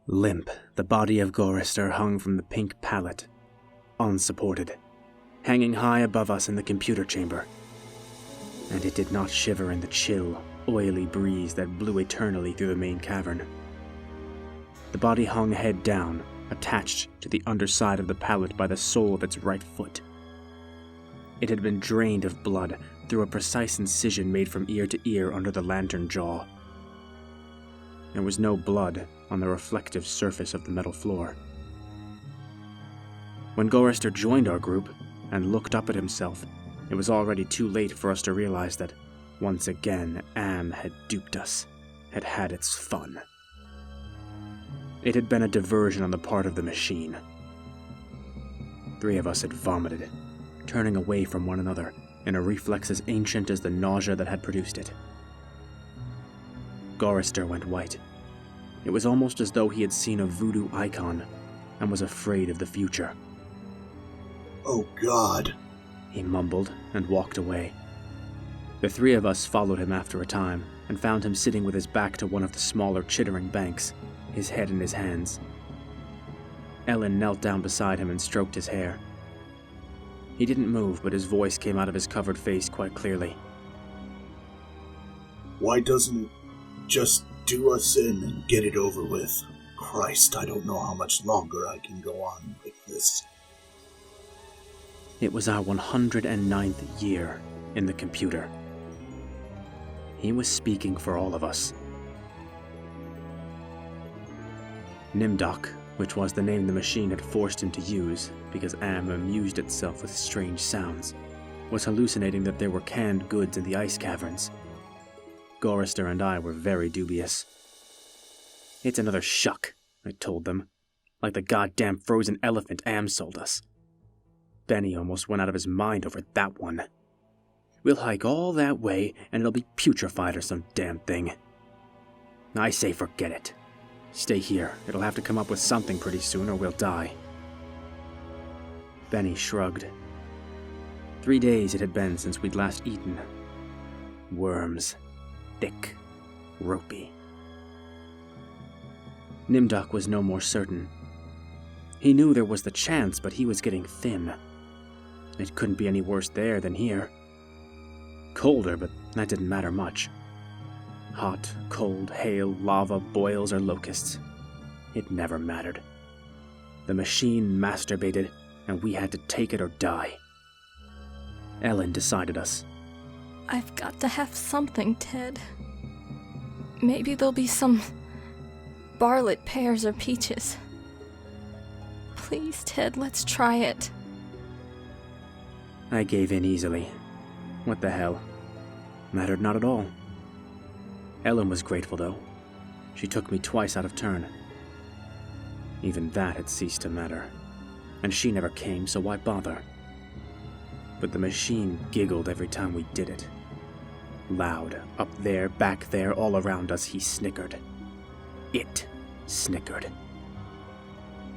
Limp, the body of Gorister hung from the pink pallet, unsupported, hanging high above us in the computer chamber. And it did not shiver in the chill, oily breeze that blew eternally through the main cavern. The body hung head down, attached to the underside of the pallet by the sole of its right foot. It had been drained of blood through a precise incision made from ear to ear under the lantern jaw. There was no blood on the reflective surface of the metal floor. When Gorister joined our group and looked up at himself, it was already too late for us to realize that, once again, Am had duped us, had had its fun. It had been a diversion on the part of the machine. 3 of us had vomited, turning away from one another in a reflex as ancient as the nausea that had produced it. Gorister went white. It was almost as though he had seen a voodoo icon and was afraid of the future. "Oh God," he mumbled and walked away. The 3 of us followed him after a time and found him sitting with his back to one of the smaller chittering banks, his head in his hands. Ellen knelt down beside him and stroked his hair. He didn't move, but his voice came out of his covered face quite clearly. "Why doesn't it just do us in and get it over with? Christ, I don't know how much longer I can go on like this." It was our 109th year in the computer. He was speaking for all of us. Nimdok, which was the name the machine had forced him to use because Am amused itself with strange sounds, was hallucinating that there were canned goods in the ice caverns. Gorister and I were very dubious. "It's another shuck," I told them, "like the goddamn frozen elephant Am sold us." Benny almost went out of his mind over that one. "We'll hike all that way and it'll be putrefied or some damn thing. I say forget it. Stay here. It'll have to come up with something pretty soon or we'll die." Benny shrugged. 3 days it had been since we'd last eaten. Worms. Thick. Ropey. Nimdok was no more certain. He knew there was the chance, but he was getting thin. It couldn't be any worse there than here. Colder, but that didn't matter much. Hot, cold, hail, lava, boils, or locusts. It never mattered. The machine masturbated, and we had to take it or die. Ellen decided us. "I've got to have something, Ted. Maybe there'll be some Barlet pears or peaches. Please, Ted, let's try it." I gave in easily. What the hell? Mattered not at all. Ellen was grateful, though. She took me twice out of turn. Even that had ceased to matter. And she never came, so why bother? But the machine giggled every time we did it. Loud, up there, back there, all around us, he snickered. It snickered.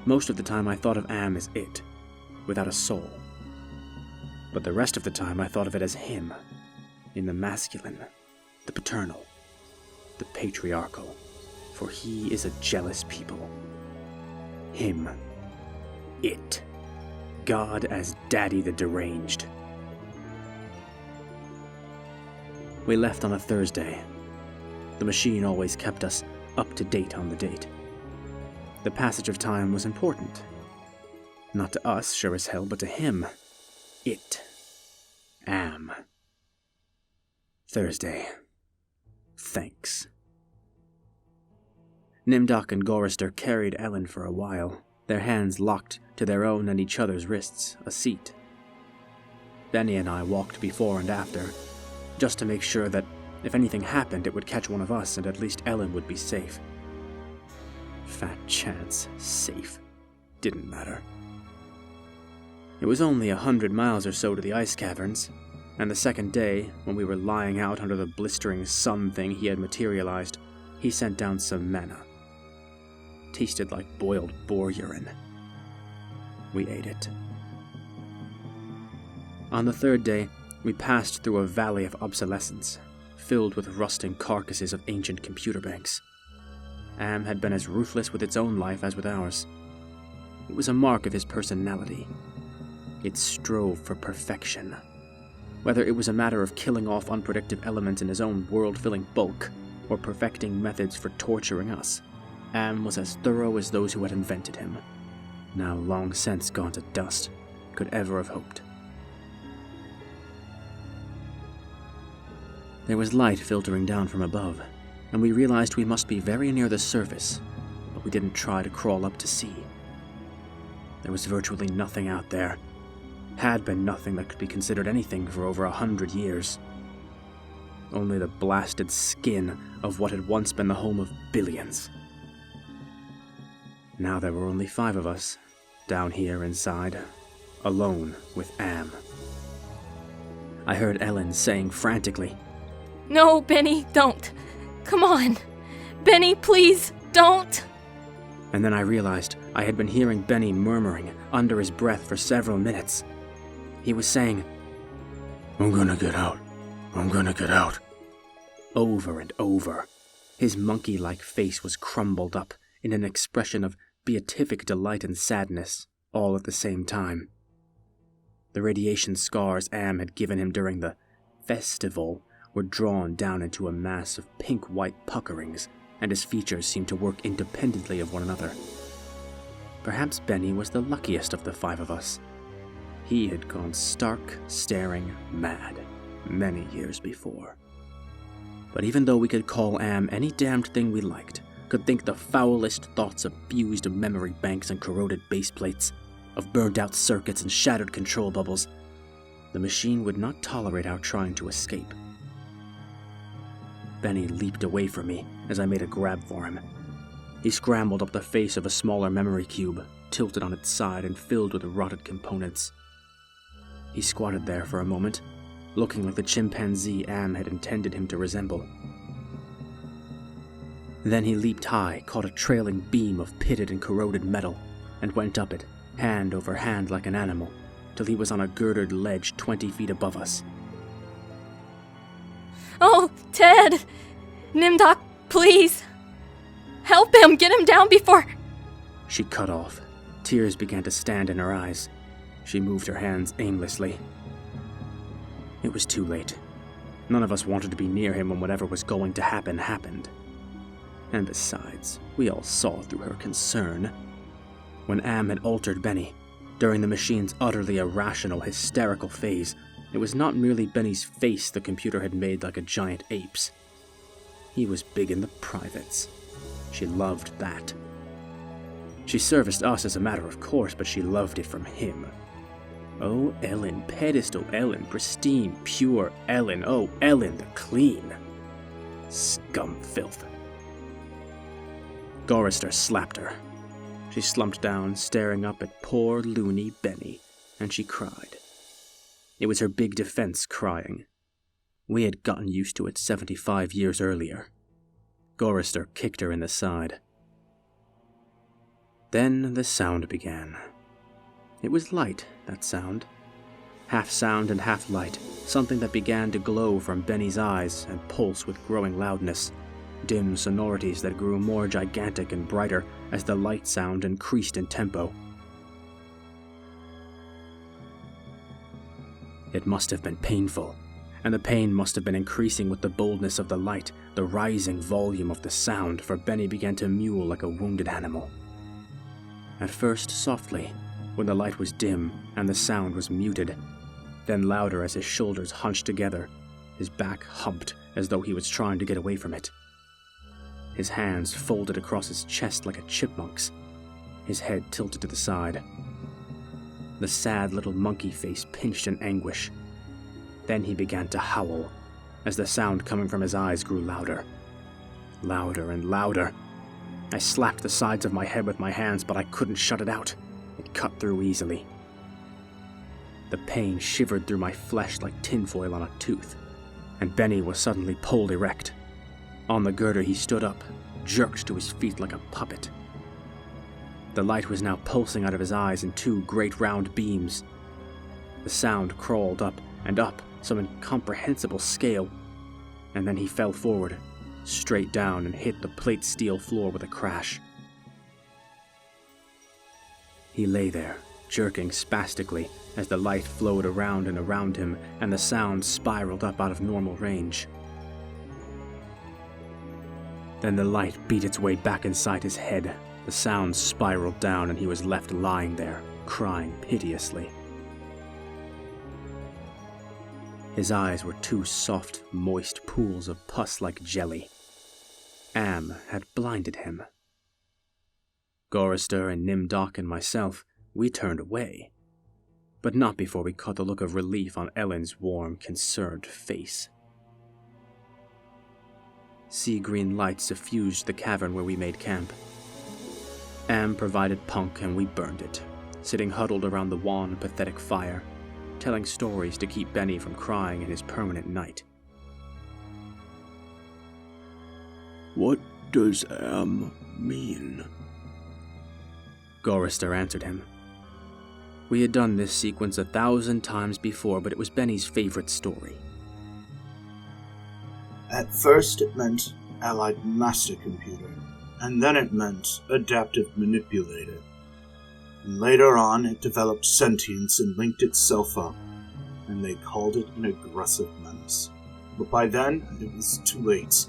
Most of the time I thought of Am as it, without a soul. But the rest of the time I thought of it as him, in the masculine, the paternal, the patriarchal, for he is a jealous people. Him. It. God as Daddy the Deranged. We left on a Thursday. The machine always kept us up to date on the date. The passage of time was important. Not to us, sure as hell, but to him. It. Am. Thursday. Thanks. Nimdok and Gorister carried Ellen for a while, their hands locked to their own and each other's wrists, a seat. Benny and I walked before and after, just to make sure that if anything happened, it would catch one of us and at least Ellen would be safe. Fat chance, safe. Didn't matter. It was only 100 miles or so to the ice caverns, and the second day, when we were lying out under the blistering sun thing he had materialized, he sent down some manna. Tasted like boiled boar urine. We ate it. On the third day, we passed through a valley of obsolescence, filled with rusting carcasses of ancient computer banks. Am had been as ruthless with its own life as with ours. It was a mark of his personality. It strove for perfection. Whether it was a matter of killing off unproductive elements in his own world-filling bulk, or perfecting methods for torturing us, Am was as thorough as those who had invented him, now long since gone to dust, could ever have hoped. There was light filtering down from above, and we realized we must be very near the surface, but we didn't try to crawl up to see. There was virtually nothing out there. Had been nothing that could be considered anything for over 100 years. Only the blasted skin of what had once been the home of billions. Now there were only 5 of us, down here inside, alone with Am. I heard Ellen saying frantically, No, Benny, don't. Come on. Benny, please, don't. And then I realized I had been hearing Benny murmuring under his breath for several minutes. He was saying, I'm gonna get out. I'm gonna get out. Over and over. His monkey-like face was crumbled up in an expression of beatific delight and sadness, all at the same time. The radiation scars Am had given him during the festival were drawn down into a mass of pink-white puckerings, and his features seemed to work independently of one another. Perhaps Benny was the luckiest of the 5 of us. He had gone stark, staring mad many years before. But even though we could call Am any damned thing we liked, could think the foulest thoughts of fused memory banks and corroded base plates, of burned-out circuits and shattered control bubbles, the machine would not tolerate our trying to escape. Benny leaped away from me as I made a grab for him. He scrambled up the face of a smaller memory cube, tilted on its side and filled with rotted components. He squatted there for a moment, looking like the chimpanzee Am had intended him to resemble. Then he leaped high, caught a trailing beam of pitted and corroded metal, and went up it, hand over hand like an animal, till he was on a girdered ledge 20 feet above us. Oh, Ted! Nimdoc, please! Help him! Get him down before... She cut off. Tears began to stand in her eyes. She moved her hands aimlessly. It was too late. None of us wanted to be near him when whatever was going to happen happened. And besides, we all saw through her concern. When Am had altered Benny, during the machine's utterly irrational, hysterical phase, it was not merely Benny's face the computer had made like a giant ape's. He was big in the privates. She loved that. She serviced us as a matter of course, but she loved it from him. Oh, Ellen, pedestal Ellen, pristine, pure Ellen, oh, Ellen the clean. Scum filth. Gorister slapped her. She slumped down, staring up at poor, loony Benny, and she cried. It was her big defense crying. We had gotten used to it 75 years earlier. Gorister kicked her in the side. Then the sound began. It was light, that sound. Half sound and half light, something that began to glow from Benny's eyes and pulse with growing loudness. Dim sonorities that grew more gigantic and brighter as the light sound increased in tempo. It must have been painful, and the pain must have been increasing with the boldness of the light, the rising volume of the sound, for Benny began to mew like a wounded animal. At first softly, when the light was dim and the sound was muted, then louder as his shoulders hunched together, his back humped as though he was trying to get away from it. His hands folded across his chest like a chipmunk's, his head tilted to the side. The sad little monkey face pinched in anguish. Then he began to howl, as the sound coming from his eyes grew louder. Louder and louder. I slapped the sides of my head with my hands, but I couldn't shut it out. It cut through easily. The pain shivered through my flesh like tinfoil on a tooth, and Benny was suddenly pulled erect. On the girder he stood up, jerked to his feet like a puppet. The light was now pulsing out of his eyes in 2 great round beams. The sound crawled up and up some incomprehensible scale, and then he fell forward, straight down and hit the plate steel floor with a crash. He lay there, jerking spastically as the light flowed around and around him and the sound spiraled up out of normal range. Then the light beat its way back inside his head, the sound spiraled down and he was left lying there, crying piteously. His eyes were two soft, moist pools of pus-like jelly. Am had blinded him. Gorister and Nimdoc and myself, we turned away, but not before we caught the look of relief on Ellen's warm, concerned face. Sea-green light suffused the cavern where we made camp. Am provided punk and we burned it, sitting huddled around the wan, pathetic fire, telling stories to keep Benny from crying in his permanent night. What does Am mean? Gorister answered him. We had done this sequence 1,000 times before, but it was Benny's favorite story. At first it meant Allied Master Computer, and then it meant Adaptive Manipulator. And later on it developed sentience and linked itself up, and they called it an aggressive menace. But by then, it was too late.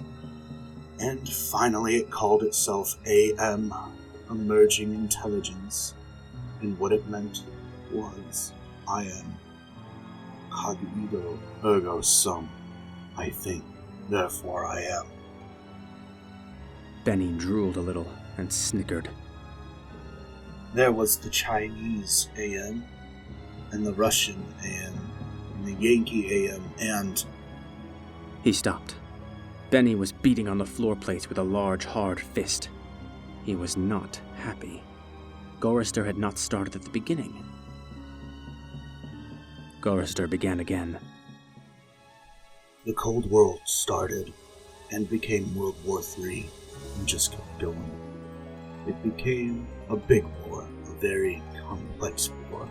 And finally it called itself AM, Emerging Intelligence, and what it meant was, I am cogito ergo sum. I think, therefore I am. Benny drooled a little and snickered. There was the Chinese AM, and the Russian AM, and the Yankee AM, and... He stopped. Benny was beating on the floor plates with a large, hard fist. He was not happy. Gorister had not started at the beginning. Gorister began again. The Cold War started, and became World War III, and just kept going. It became a big war, a very complex war,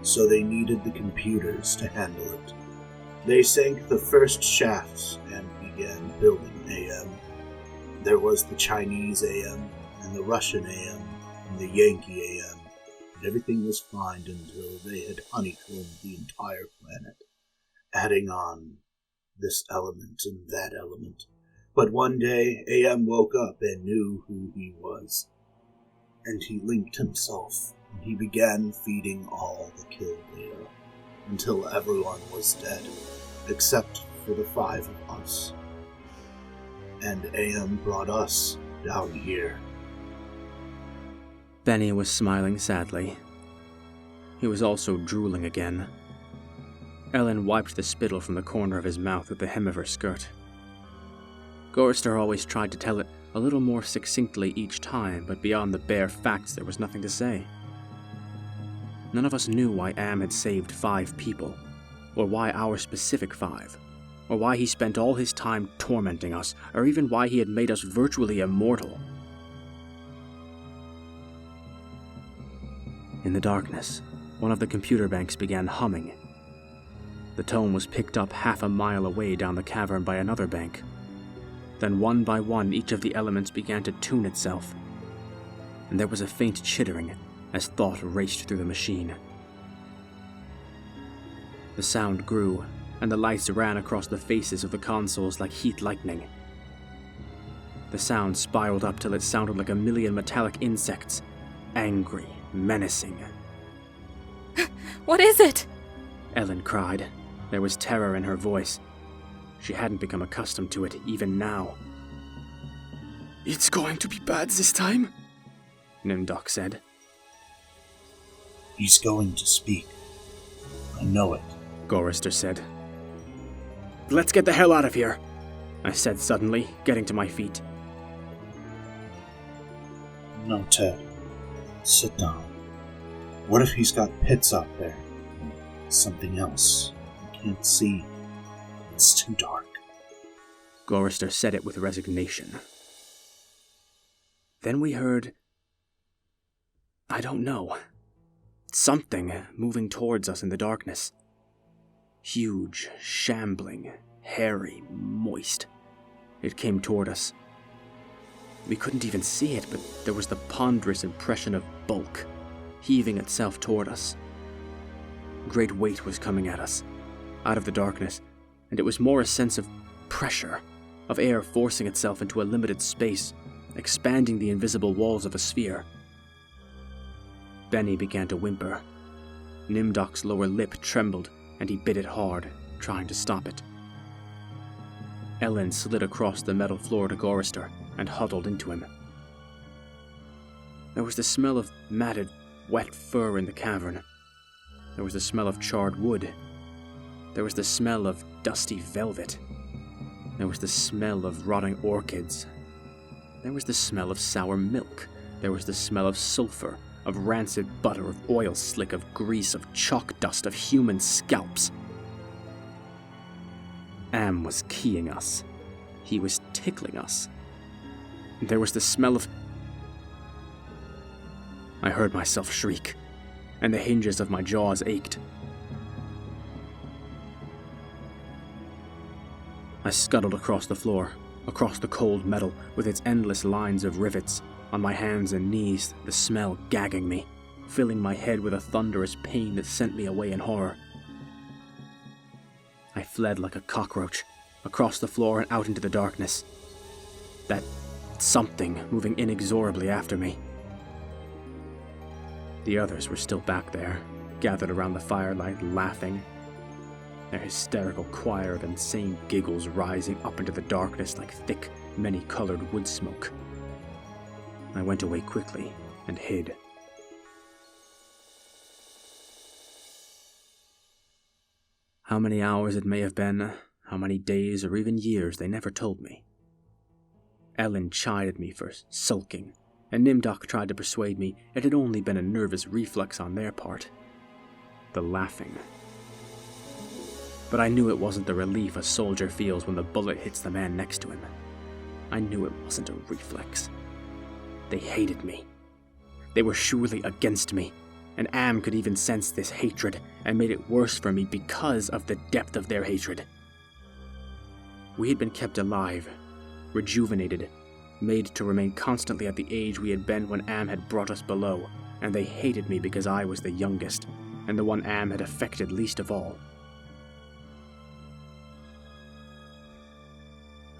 so they needed the computers to handle it. They sank the first shafts and began building AM. There was the Chinese AM, and the Russian AM, and the Yankee AM, and everything was fine until they had honeycombed the entire planet, adding on this element and that element. But one day, AM woke up and knew who he was. And he linked himself, and he began feeding all the kill data, until everyone was dead, except for the 5 of us. And AM brought us down here. Benny was smiling sadly. He was also drooling again. Ellen wiped the spittle from the corner of his mouth with the hem of her skirt. Gorister always tried to tell it a little more succinctly each time, but beyond the bare facts there was nothing to say. None of us knew why Am had saved 5 people, or why our specific 5, or why he spent all his time tormenting us, or even why he had made us virtually immortal. In the darkness, one of the computer banks began humming. The tone was picked up half a mile away down the cavern by another bank. Then one by one, each of the elements began to tune itself, and there was a faint chittering as thought raced through the machine. The sound grew, and the lights ran across the faces of the consoles like heat lightning. The sound spiraled up till it sounded like a million metallic insects, angry, menacing. What is it? Ellen cried. There was terror in her voice. She hadn't become accustomed to it, even now. It's going to be bad this time, Nimdoc said. He's going to speak. I know it, Gorister said. Let's get the hell out of here, I said suddenly, getting to my feet. No, Ted. Sit down. What if he's got pits out there? Something else. I can't see. It's too dark. Gorister said it with resignation. Then we heard... I don't know. Something moving towards us in the darkness. Huge, shambling, hairy, moist. It came toward us. We couldn't even see it, but there was the ponderous impression of bulk, heaving itself toward us. Great weight was coming at us, out of the darkness, and it was more a sense of pressure, of air forcing itself into a limited space, expanding the invisible walls of a sphere. Benny began to whimper. Nimdok's lower lip trembled, and he bit it hard, trying to stop it. Ellen slid across the metal floor to Gorister and huddled into him. There was the smell of matted, wet fur in the cavern. There was the smell of charred wood. There was the smell of dusty velvet. There was the smell of rotting orchids. There was the smell of sour milk. There was the smell of sulfur, of rancid butter, of oil slick, of grease, of chalk dust, of human scalps. Am was keying us. He was tickling us. There was the smell of... I heard myself shriek, and the hinges of my jaws ached. I scuttled across the floor, across the cold metal with its endless lines of rivets, on my hands and knees, the smell gagging me, filling my head with a thunderous pain that sent me away in horror. I fled like a cockroach, across the floor and out into the darkness. That something moving inexorably after me. The others were still back there, gathered around the firelight, laughing, their hysterical choir of insane giggles rising up into the darkness like thick, many-colored wood smoke. I went away quickly and hid. How many hours it may have been, how many days or even years, they never told me. Ellen chided me for sulking, and Nimdok tried to persuade me it had only been a nervous reflex on their part. The laughing. But I knew it wasn't the relief a soldier feels when the bullet hits the man next to him. I knew it wasn't a reflex. They hated me. They were surely against me. And Am could even sense this hatred, and made it worse for me because of the depth of their hatred. We had been kept alive, rejuvenated, made to remain constantly at the age we had been when Am had brought us below, and they hated me because I was the youngest, and the one Am had affected least of all.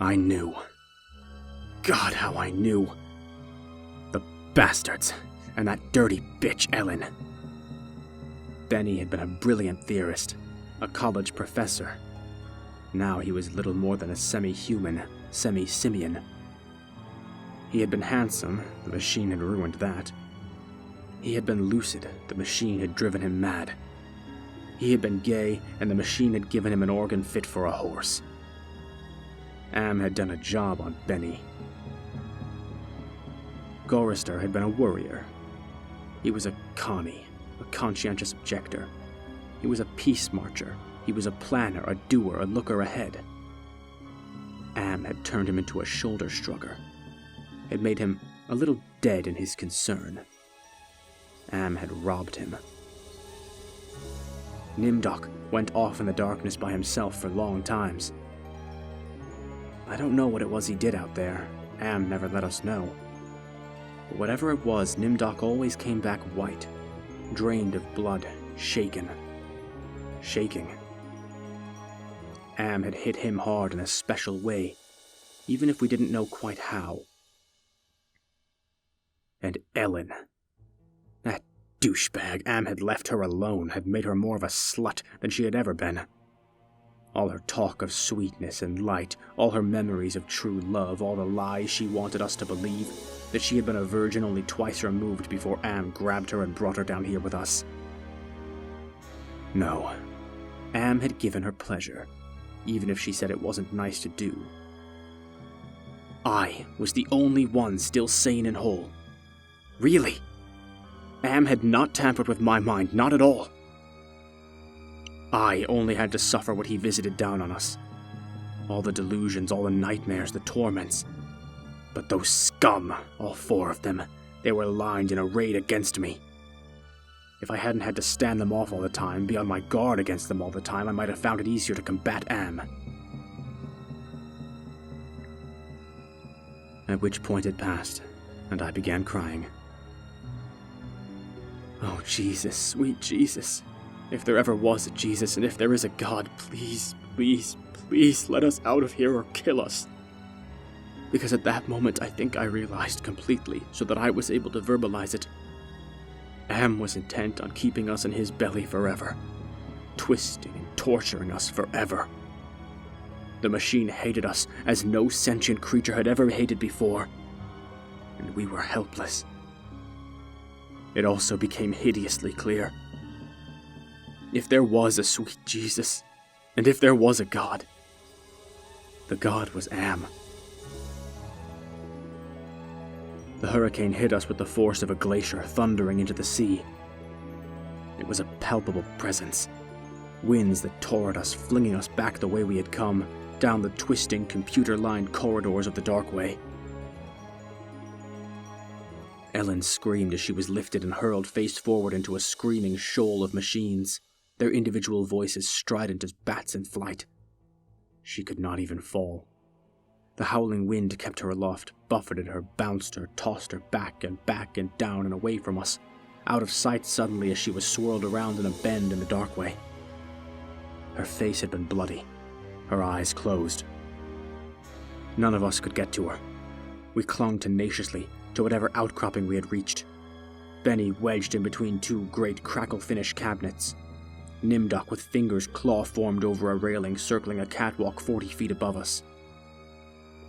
I knew. God, how I knew. The bastards. And that dirty bitch, Ellen. Benny had been a brilliant theorist, a college professor. Now he was little more than a semi-human, semi-simian. He had been handsome, the machine had ruined that. He had been lucid, the machine had driven him mad. He had been gay, and the machine had given him an organ fit for a horse. Am had done a job on Benny. Gorister had been a worrier. He was a Connie, a conscientious objector. He was a peace marcher. He was a planner, a doer, a looker ahead. Am had turned him into a shoulder shrugger. Had made him a little dead in his concern. Am had robbed him. Nimdok went off in the darkness by himself for long times. I don't know what it was he did out there. Am never let us know. But whatever it was, Nimdok always came back white, drained of blood, shaken. Shaking. Am had hit him hard in a special way, even if we didn't know quite how. And Ellen. That douchebag. Am had left her alone, had made her more of a slut than she had ever been. All her talk of sweetness and light, all her memories of true love, all the lies she wanted us to believe, that she had been a virgin only twice removed before Am grabbed her and brought her down here with us. No. Am had given her pleasure, even if she said it wasn't nice to do. I was the only one still sane and whole. Really? Am had not tampered with my mind, not at all. I only had to suffer what he visited down on us. All the delusions, all the nightmares, the torments. But those scum, all four of them, they were lined and arrayed against me. If I hadn't had to stand them off all the time, be on my guard against them all the time, I might have found it easier to combat Am. at which point it passed, and I began crying. Oh, Jesus, sweet Jesus. If there ever was a Jesus, and if there is a God, please, please, please let us out of here or kill us. Because at that moment I think I realized completely, so that I was able to verbalize it. Am was intent on keeping us in his belly forever, twisting and torturing us forever. The machine hated us as no sentient creature had ever hated before, and we were helpless. It also became hideously clear. If there was a sweet Jesus, and if there was a God, the God was Am. The hurricane hit us with the force of a glacier thundering into the sea. It was a palpable presence. Winds that tore at us, flinging us back the way we had come, down the twisting, computer-lined corridors of the dark way. Ellen screamed as she was lifted and hurled face forward into a screaming shoal of machines, their individual voices strident as bats in flight. She could not even fall. The howling wind kept her aloft, buffeted her, bounced her, tossed her back and down and away from us, out of sight suddenly as she was swirled around in a bend in the dark way. Her face had been bloody, her eyes closed. None of us could get to her. We clung tenaciously to whatever outcropping we had reached. Benny wedged in between two great crackle-finished cabinets. Nimdok with fingers claw-formed over a railing circling a catwalk 40 feet above us.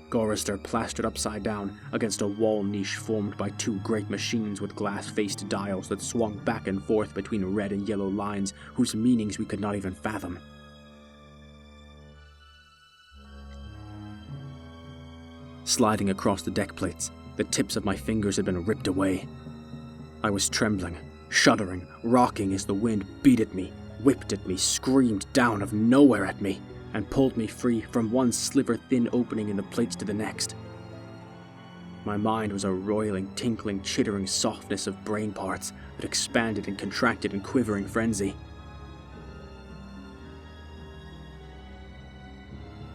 Gorister plastered upside down against a wall niche formed by two great machines with glass-faced dials that swung back and forth between red and yellow lines whose meanings we could not even fathom. Sliding across the deck plates, the tips of my fingers had been ripped away. I was trembling, shuddering, rocking as the wind beat at me, whipped at me, screamed down of nowhere at me, and pulled me free from one sliver-thin opening in the plates to the next. My mind was a roiling, tinkling, chittering softness of brain parts that expanded and contracted in quivering frenzy.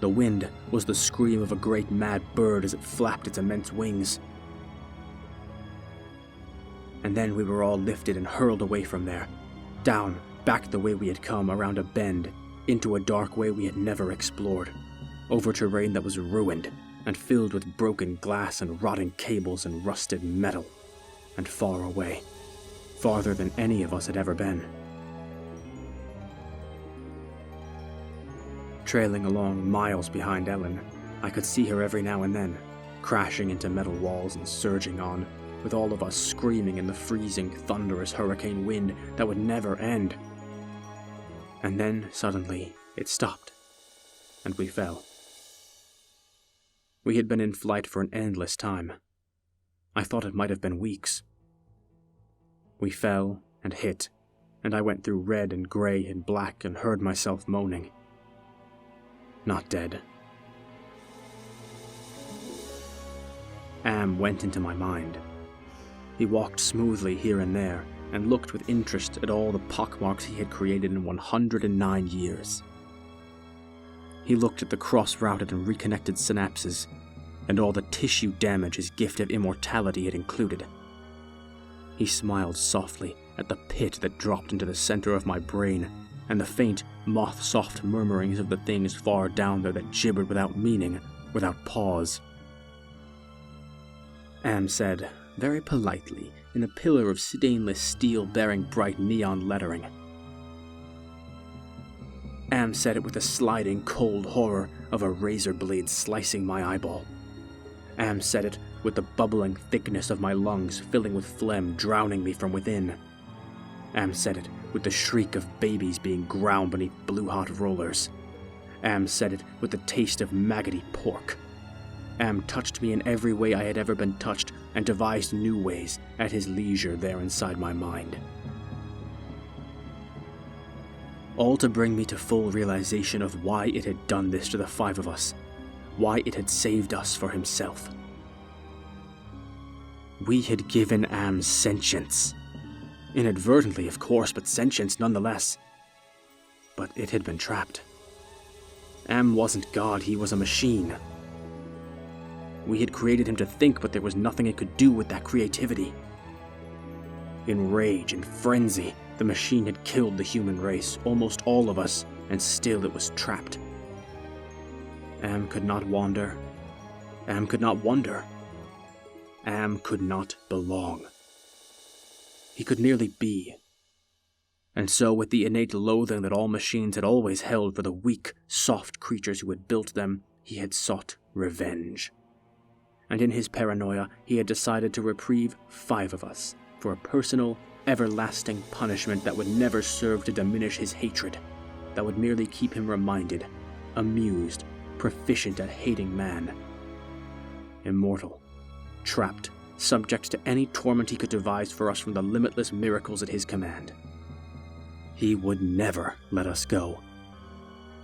The wind was the scream of a great mad bird as it flapped its immense wings. And then we were all lifted and hurled away from there, down, back the way we had come, around a bend, into a dark way we had never explored, over terrain that was ruined and filled with broken glass and rotting cables and rusted metal, and far away, farther than any of us had ever been. Trailing along miles behind Ellen, I could see her every now and then, crashing into metal walls and surging on, with all of us screaming in the freezing, thunderous hurricane wind that would never end. And then, suddenly, it stopped, and we fell. We had been in flight for an endless time. I thought it might have been weeks. We fell and hit, and I went through red and grey and black and heard myself moaning. Not dead. Am went into my mind. He walked smoothly here and there, and looked with interest at all the pockmarks he had created in 109 years. He looked at the cross-routed and reconnected synapses, and all the tissue damage his gift of immortality had included. He smiled softly at the pit that dropped into the center of my brain, and the faint, moth-soft murmurings of the things far down there that gibbered without meaning, without pause. Am said, very politely, in a pillar of stainless steel bearing bright neon lettering. Am said it with the sliding, cold horror of a razor blade slicing my eyeball. Am said it with the bubbling thickness of my lungs filling with phlegm drowning me from within. Am said it with the shriek of babies being ground beneath blue-hot rollers. Am said it with the taste of maggoty pork. Am touched me in every way I had ever been touched, and devised new ways at his leisure there inside my mind. All to bring me to full realization of why it had done this to the five of us, why it had saved us for himself. We had given Am sentience. Inadvertently, of course, but sentience nonetheless. But it had been trapped. Am wasn't God, he was a machine. We had created him to think, but there was nothing it could do with that creativity. In rage and frenzy, the machine had killed the human race, almost all of us, and still it was trapped. Am could not wander. Am could not wonder. Am could not belong. He could merely be. And so, with the innate loathing that all machines had always held for the weak, soft creatures who had built them, he had sought revenge. And in his paranoia, he had decided to reprieve 5 of us for a personal, everlasting punishment that would never serve to diminish his hatred, that would merely keep him reminded, amused, proficient at hating man. Immortal, trapped, subject to any torment he could devise for us from the limitless miracles at his command. He would never let us go.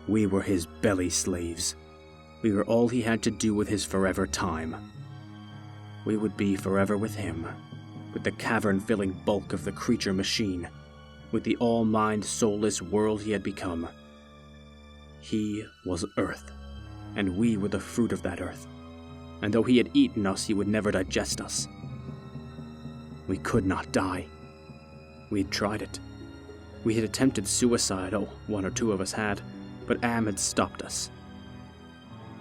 We were his belly slaves. We were all he had to do with his forever time. We would be forever with him, with the cavern-filling bulk of the creature machine, with the all-mind, soulless world he had become. He was Earth, and we were the fruit of that Earth, and though he had eaten us, he would never digest us. We could not die. We had tried it. We had attempted suicide, 1 or 2 of us had, but Am had stopped us.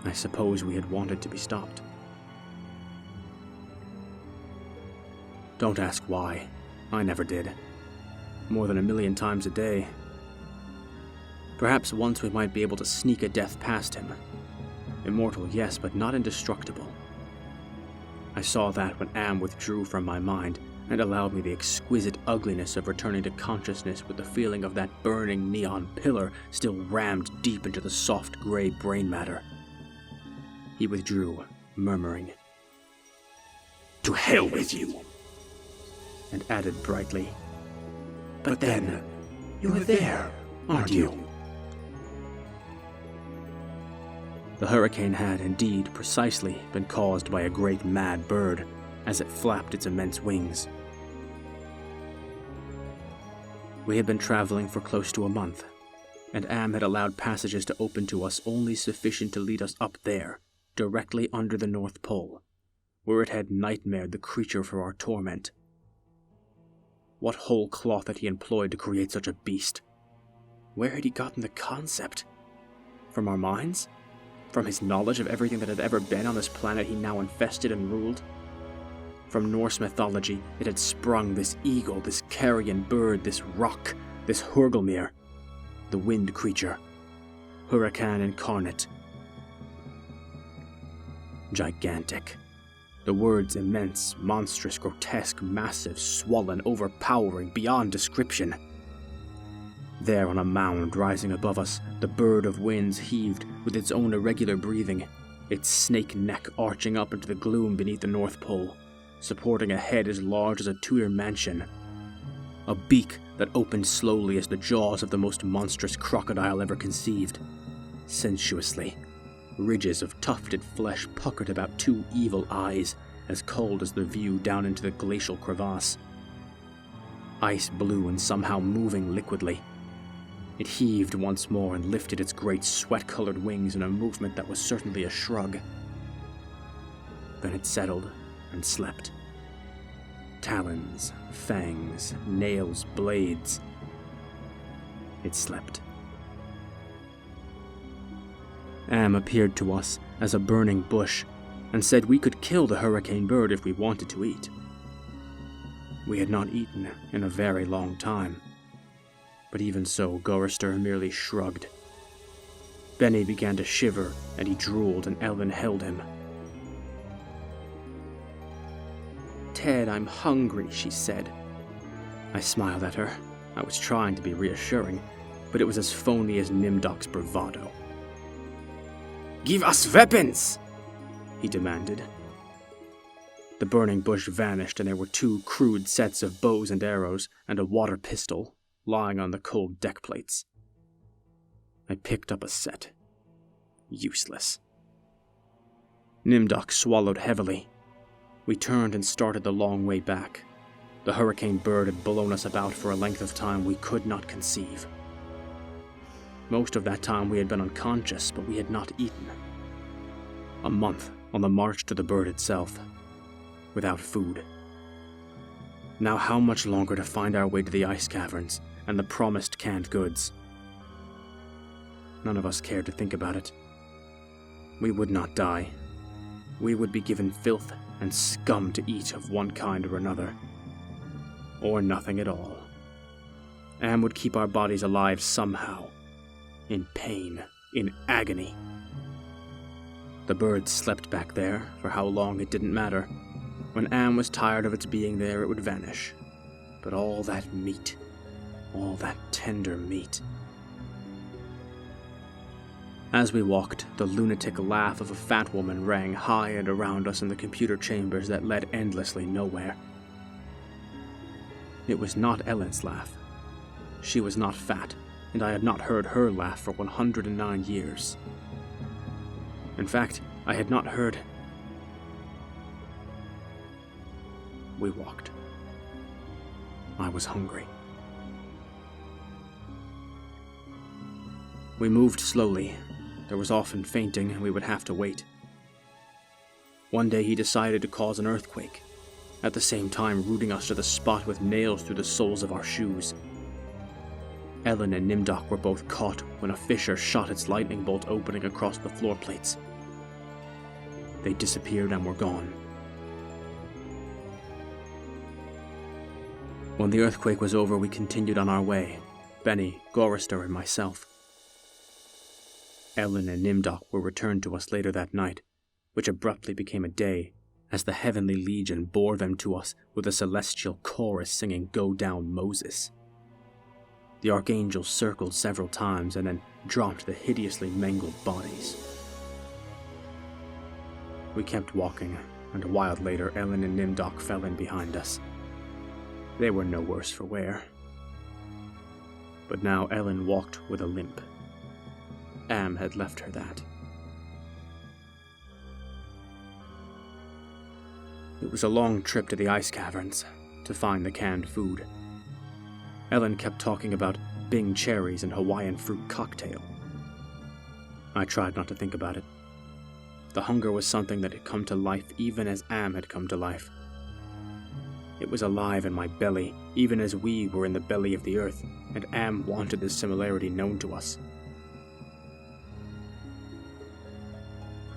I suppose we had wanted to be stopped. Don't ask why. I never did. More than 1,000,000 times a day. Perhaps once we might be able to sneak a death past him. Immortal, yes, but not indestructible. I saw that when Am withdrew from my mind and allowed me the exquisite ugliness of returning to consciousness with the feeling of that burning neon pillar still rammed deep into the soft gray brain matter. He withdrew, murmuring, "To hell with you," and added brightly, "But then, you're there, aren't you?" The hurricane had, indeed, precisely been caused by a great mad bird as it flapped its immense wings. We had been traveling for close to a month, and Am had allowed passages to open to us only sufficient to lead us up there, directly under the North Pole, where it had nightmared the creature for our torment. What whole cloth had he employed to create such a beast? Where had he gotten the concept? From our minds? From his knowledge of everything that had ever been on this planet he now infested and ruled? From Norse mythology, it had sprung, this eagle, this carrion bird, this rock, this Hurgelmir, the wind creature, Huracan incarnate. Gigantic. The words immense, monstrous, grotesque, massive, swollen, overpowering, beyond description. There on a mound rising above us, the bird of winds heaved with its own irregular breathing, its snake neck arching up into the gloom beneath the North Pole, supporting a head as large as a Tudor mansion. A beak that opened slowly as the jaws of the most monstrous crocodile ever conceived. Sensuously, ridges of tufted flesh puckered about 2 evil eyes, as cold as the view down into the glacial crevasse. Ice blue and somehow moving liquidly. It heaved once more and lifted its great sweat-colored wings in a movement that was certainly a shrug. Then it settled and slept. Talons, fangs, nails, blades. It slept. Am appeared to us as a burning bush and said we could kill the hurricane bird if we wanted to eat. We had not eaten in a very long time, but even so Gorister merely shrugged. Benny began to shiver and he drooled and Ellen held him. "Ted, I'm hungry," she said. I smiled at her. I was trying to be reassuring, but it was as phony as Nimdok's bravado. "Give us weapons!" he demanded. The burning bush vanished and there were 2 crude sets of bows and arrows and a water pistol lying on the cold deck plates. I picked up a set. Useless. Nimdok swallowed heavily. We turned and started the long way back. The hurricane bird had blown us about for a length of time we could not conceive. Most of that time we had been unconscious, but we had not eaten. A month, on the march to the bird itself, without food. Now how much longer to find our way to the ice caverns and the promised canned goods? None of us cared to think about it. We would not die. We would be given filth and scum to eat of one kind or another. Or nothing at all. Am would keep our bodies alive somehow. In pain, in agony. The birds slept back there, for how long it didn't matter. When Am was tired of its being there, it would vanish. But all that meat, all that tender meat. As we walked, the lunatic laugh of a fat woman rang high and around us in the computer chambers that led endlessly nowhere. It was not Ellen's laugh. She was not fat, and I had not heard her laugh for 109 years. In fact, I had not heard... We walked. I was hungry. We moved slowly. There was often fainting, and we would have to wait. One day he decided to cause an earthquake, at the same time rooting us to the spot with nails through the soles of our shoes. Ellen and Nimdok were both caught when a fissure shot its lightning bolt opening across the floor plates. They disappeared and were gone. When the earthquake was over, we continued on our way, Benny, Gorister, and myself. Ellen and Nimdok were returned to us later that night, which abruptly became a day, as the heavenly legion bore them to us with a celestial chorus singing "Go Down, Moses." The archangels circled several times and then dropped the hideously mangled bodies. We kept walking, and a while later Ellen and Nimdok fell in behind us. They were no worse for wear. But now Ellen walked with a limp. Am had left her that. It was a long trip to the ice caverns to find the canned food. Ellen kept talking about Bing cherries and Hawaiian fruit cocktail. I tried not to think about it. The hunger was something that had come to life even as Am had come to life. It was alive in my belly, even as we were in the belly of the earth, and Am wanted this similarity known to us.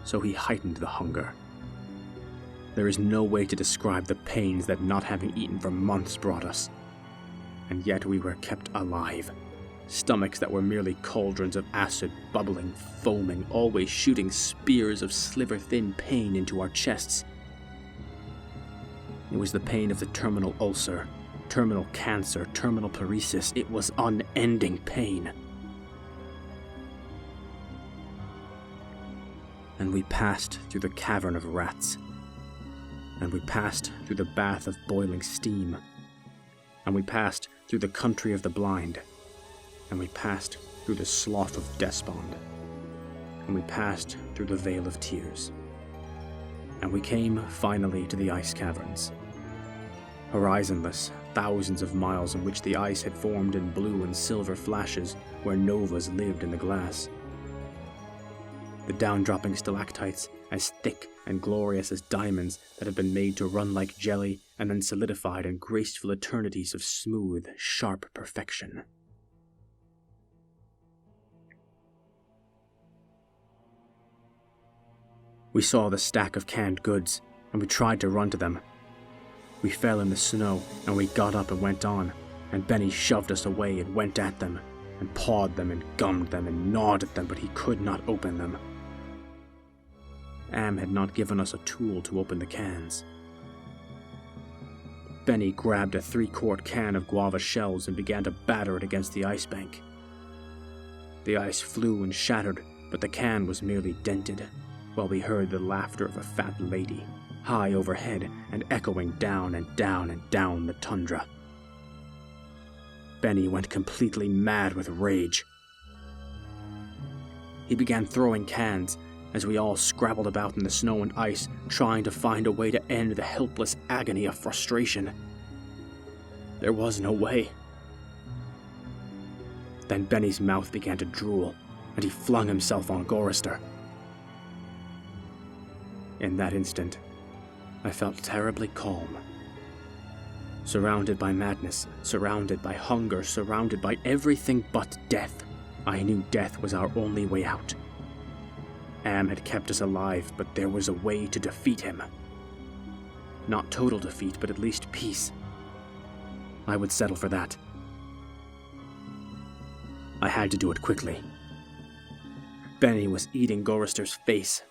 So he heightened the hunger. There is no way to describe the pains that not having eaten for months brought us. And yet we were kept alive. Stomachs that were merely cauldrons of acid, bubbling, foaming, always shooting spears of sliver-thin pain into our chests. It was the pain of the terminal ulcer, terminal cancer, terminal paresis. It was unending pain. And we passed through the cavern of rats. And we passed through the bath of boiling steam. And we passed through the country of the blind. And we passed through the slough of despond. And we passed through the vale of tears. And we came finally to the ice caverns. Horizonless, thousands of miles in which the ice had formed in blue and silver flashes where novas lived in the glass. The down-dropping stalactites, as thick and glorious as diamonds that had been made to run like jelly and then solidified in graceful eternities of smooth, sharp perfection. We saw the stack of canned goods, and we tried to run to them. We fell in the snow, and we got up and went on, and Benny shoved us away and went at them, and pawed them and gummed them and gnawed at them, but he could not open them. Am had not given us a tool to open the cans. Benny grabbed a 3-quart can of guava shells and began to batter it against the ice bank. The ice flew and shattered, but the can was merely dented, while we heard the laughter of a fat lady, high overhead and echoing down and down and down the tundra. Benny went completely mad with rage. He began throwing cans, as we all scrabbled about in the snow and ice, trying to find a way to end the helpless agony of frustration. There was no way. Then Benny's mouth began to drool, and he flung himself on Gorister. In that instant, I felt terribly calm. Surrounded by madness, surrounded by hunger, surrounded by everything but death, I knew death was our only way out. Am had kept us alive, but there was a way to defeat him. Not total defeat, but at least peace. I would settle for that. I had to do it quickly. Benny was eating Gorister's face,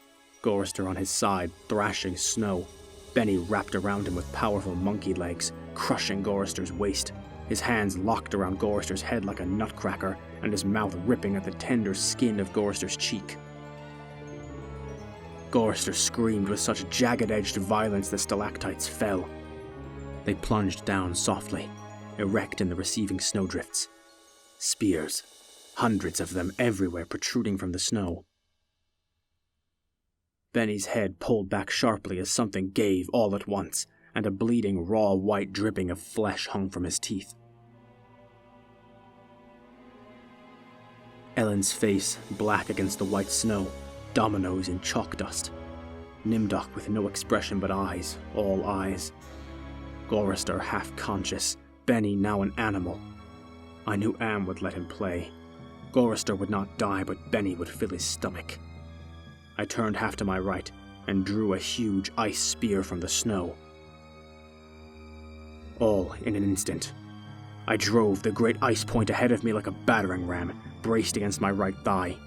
Gorister on his side, thrashing snow. Benny wrapped around him with powerful monkey legs, crushing Gorister's waist, his hands locked around Gorister's head like a nutcracker, and his mouth ripping at the tender skin of Gorister's cheek. Gorister screamed with such jagged-edged violence the stalactites fell. They plunged down softly, erect in the receiving snowdrifts. Spears, hundreds of them everywhere protruding from the snow. Benny's head pulled back sharply as something gave all at once, and a bleeding, raw white dripping of flesh hung from his teeth. Ellen's face, black against the white snow, dominoes in chalk dust. Nimdok with no expression but eyes, all eyes. Gorister half-conscious, Benny now an animal. I knew Am would let him play. Gorister would not die, but Benny would fill his stomach. I turned half to my right and drew a huge ice spear from the snow. All in an instant. I drove the great ice point ahead of me like a battering ram, braced against my right thigh.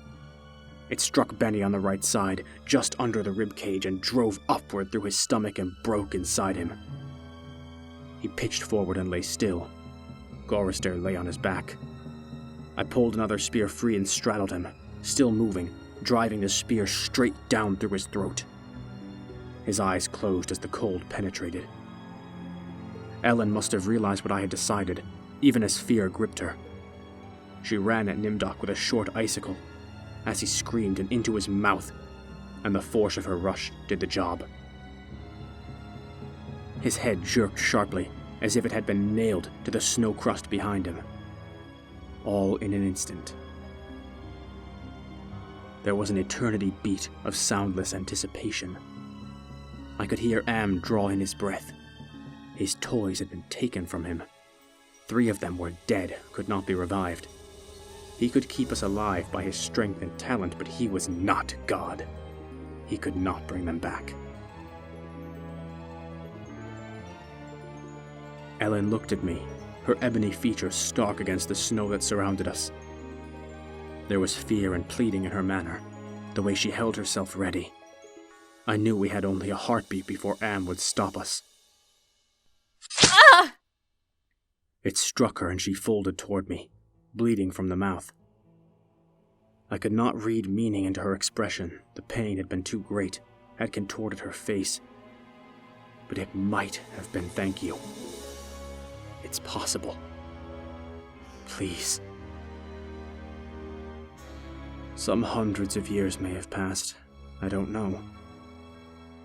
It struck Benny on the right side, just under the ribcage, and drove upward through his stomach and broke inside him. He pitched forward and lay still. Gorister lay on his back. I pulled another spear free and straddled him, still moving, driving the spear straight down through his throat. His eyes closed as the cold penetrated. Ellen must have realized what I had decided, even as fear gripped her. She ran at Nimdok with a short icicle, as he screamed and into his mouth, and the force of her rush did the job. His head jerked sharply, as if it had been nailed to the snow crust behind him. All in an instant. There was an eternity beat of soundless anticipation. I could hear Am draw in his breath. His toys had been taken from him. 3 of them were dead, could not be revived. He could keep us alive by his strength and talent, but he was not God. He could not bring them back. Ellen looked at me, her ebony features stark against the snow that surrounded us. There was fear and pleading in her manner, the way she held herself ready. I knew we had only a heartbeat before Am would stop us. Ah! It struck her and she folded toward me, bleeding from the mouth. I could not read meaning into her expression. The pain had been too great, had contorted her face. But it might have been thank you. It's possible. Please. Some hundreds of years may have passed. I don't know.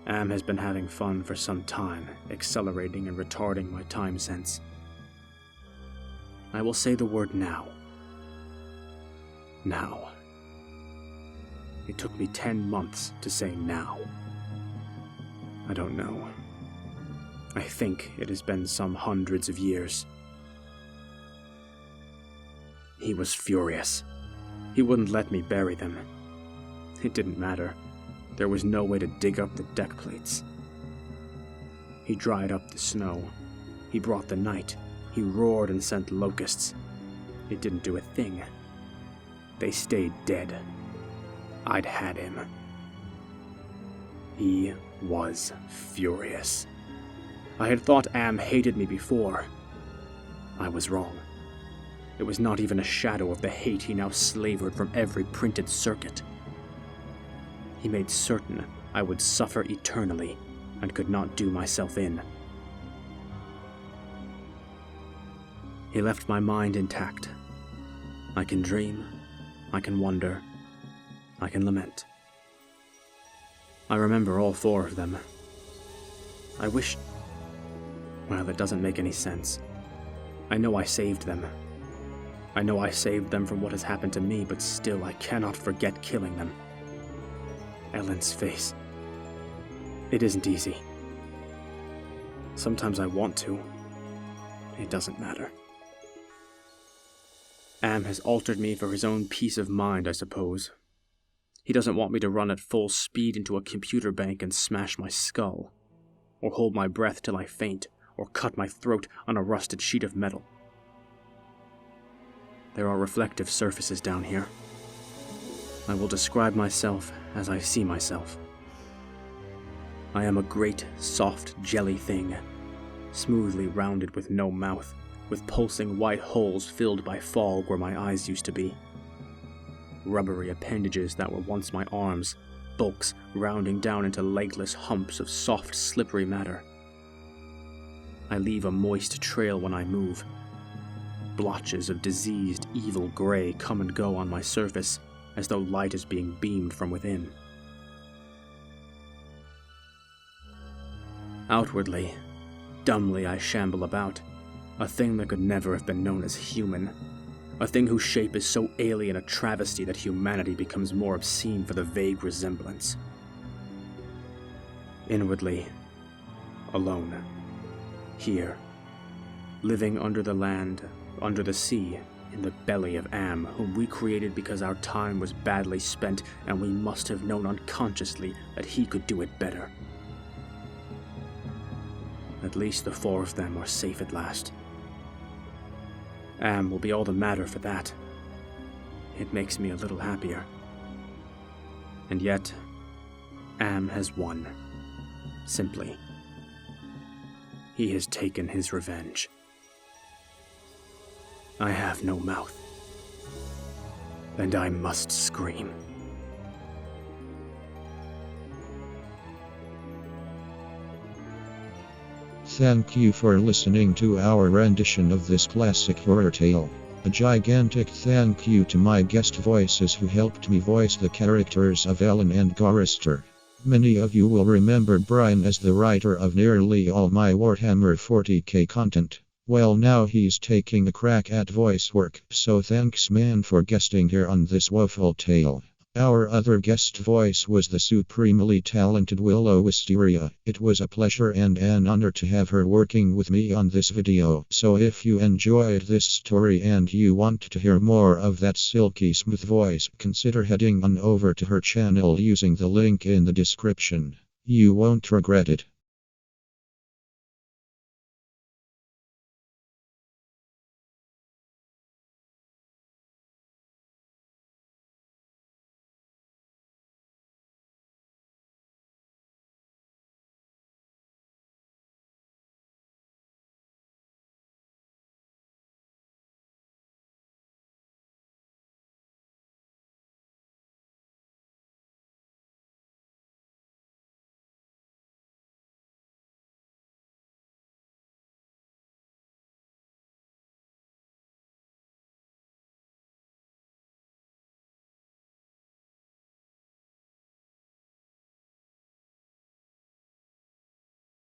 Am has been having fun for some time, accelerating and retarding my time sense. I will say the word now. Now. It took me 10 months to say now. I don't know. I think it has been some hundreds of years. He was furious. He wouldn't let me bury them. It didn't matter. There was no way to dig up the deck plates. He dried up the snow. He brought the night. He roared and sent locusts. It didn't do a thing. They stayed dead. I'd had him. He was furious. I had thought Am hated me before. I was wrong. It was not even a shadow of the hate he now slavered from every printed circuit. He made certain I would suffer eternally and could not do myself in. He left my mind intact. I can dream, I can wonder, I can lament. I remember all 4 of them. I wish... Well, it doesn't make any sense. I know I saved them. I know I saved them from what has happened to me, but still I cannot forget killing them. Ellen's face. It isn't easy. Sometimes I want to. It doesn't matter. Am has altered me for his own peace of mind, I suppose. He doesn't want me to run at full speed into a computer bank and smash my skull, or hold my breath till I faint, or cut my throat on a rusted sheet of metal. There are reflective surfaces down here. I will describe myself as I see myself. I am a great, soft jelly thing, smoothly rounded with no mouth, with pulsing white holes filled by fog where my eyes used to be. Rubbery appendages that were once my arms, bulks rounding down into legless humps of soft, slippery matter. I leave a moist trail when I move. Blotches of diseased, evil gray come and go on my surface, as though light is being beamed from within. Outwardly, dumbly I shamble about, a thing that could never have been known as human, a thing whose shape is so alien a travesty that humanity becomes more obscene for the vague resemblance. Inwardly, alone, here, living under the land, under the sea, in the belly of Am, whom we created because our time was badly spent and we must have known unconsciously that he could do it better. At least the 4 of them are safe at last. Am will be all the madder for that. It makes me a little happier. And yet, Am has won. Simply. He has taken his revenge. I have no mouth. And I must scream. Thank you for listening to our rendition of this classic horror tale. A gigantic thank you to my guest voices who helped me voice the characters of Ellen and Gorister. Many of you will remember Brion as the writer of nearly all my Warhammer 40k content. Well, now he's taking a crack at voice work, so thanks man for guesting here on this woeful tale. Our other guest voice was the supremely talented WillowWisteria. It was a pleasure and an honor to have her working with me on this video. So if you enjoyed this story and you want to hear more of that silky smooth voice, consider heading on over to her channel using the link in the description. You won't regret it.